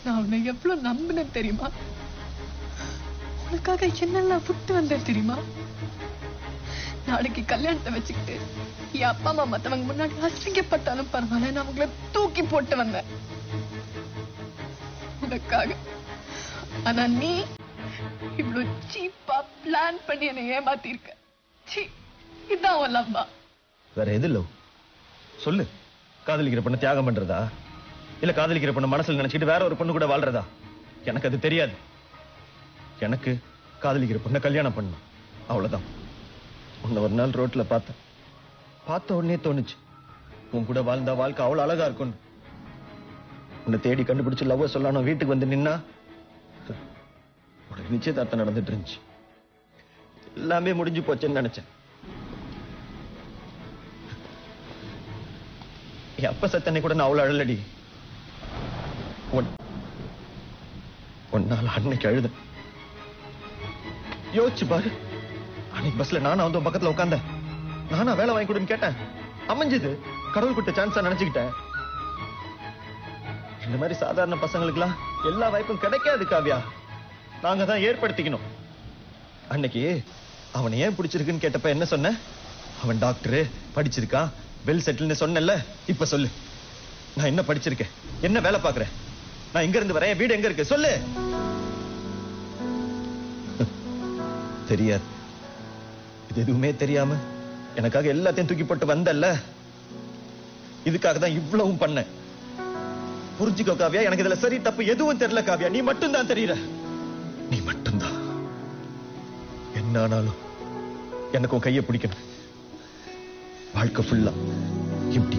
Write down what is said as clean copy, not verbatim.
நான் உன்னை எவ்வளவு நம்பினேன் தெரியுமா? உனக்காக என்னெல்லாம் விட்டு வந்தேன் தெரியுமா? நாளைக்கு கல்யாணத்தை வச்சுக்கிட்டு என் அப்பா அம்மா மத்தவங்க முன்னாடி அசிங்கப்பட்டாலும் பரவாயில்ல, நான் அவங்கள தூக்கி போட்டு வந்தேன் உனக்காக. ஆனா நீ இவ்வளவு சீப்பா பிளான் பண்ணி என்னை ஏமாத்திருக்க. இதான் உன் லவ்வா? வேற எது லவ் சொல்லு? காதலிக்கிற பொண்ணு தியாகம் பண்றதா, இல்ல காதலிக்கிற பொண்ணு மனசுல நினைச்சிட்டு வேற ஒரு பொண்ணு கூட வாழ்றதா? எனக்கு அது தெரியாது. எனக்கு காதலிக்கிற பொண்ணை கல்யாணம் பண்ணணும், அவ்வளவுதான். உன்னை ஒரு நாள் ரோட்ல பார்த்த உடனே தோணுச்சு உன் கூட வாழ்ந்தா வாழ்க்கை அவ்வளவு அழகா இருக்கும். உன்னை தேடி கண்டுபிடிச்சு லவ்வ சொல்லணும் வீட்டுக்கு வந்து நின்னா உனக்கு நிச்சயதார்த்தம் நடந்துட்டு இருந்துச்சு. எல்லாமே முடிஞ்சு போச்சுன்னு நினைச்சேன். என் அப்பா சத்தனை கூட நான் அவ்வளவு அழலடி. ஒன்னால அன்னைக்கு அழுத யோசிச்சு பாரு. அன்னைக்கு பஸ்ல நானா வந்து பக்கத்துல உட்கார்ந்த, நானா வேலை வாங்கி கொடுன்னு கேட்டேன், அமைஞ்சது. கடவுள் கொடுத்த சான்ஸா நினைச்சுக்கிட்டேன். இந்த மாதிரி சாதாரண பசங்களுக்கு எல்லாம் எல்லா வாய்ப்பும் கிடைக்காது காவியா. நாங்க தான் ஏற்படுத்திக்கணும். அன்னைக்கு அவனை ஏன் பிடிச்சிருக்குன்னு கேட்டப்ப என்ன சொன்ன? அவன் டாக்டரு, படிச்சிருக்கான், வெல் செட்டில்னு சொன்னல. இப்ப சொல்லு, நான் என்ன படிச்சிருக்கேன், என்ன வேலை பாக்குறேன், நான் எங்க இருந்து வரேன், வீடு எங்க இருக்கு சொல்லு. தெரியாது. இது எதுவுமே தெரியாம எனக்காக எல்லாத்தையும் தூக்கி போட்டு வந்தல்ல, இதுக்காக தான் இவ்வளவும் பண்ண. புரிஞ்சுக்கோ காவியா, எனக்கு இதுல சரி தப்பு எதுவும் தெரியல காவியா. நீ மட்டும் தான் தெரியற, நீ மட்டும்தான். என்ன ஆனாலும் எனக்கு உன் கையை பிடிக்கணும். வாழ்க்கை ஃபுல்லா இப்படி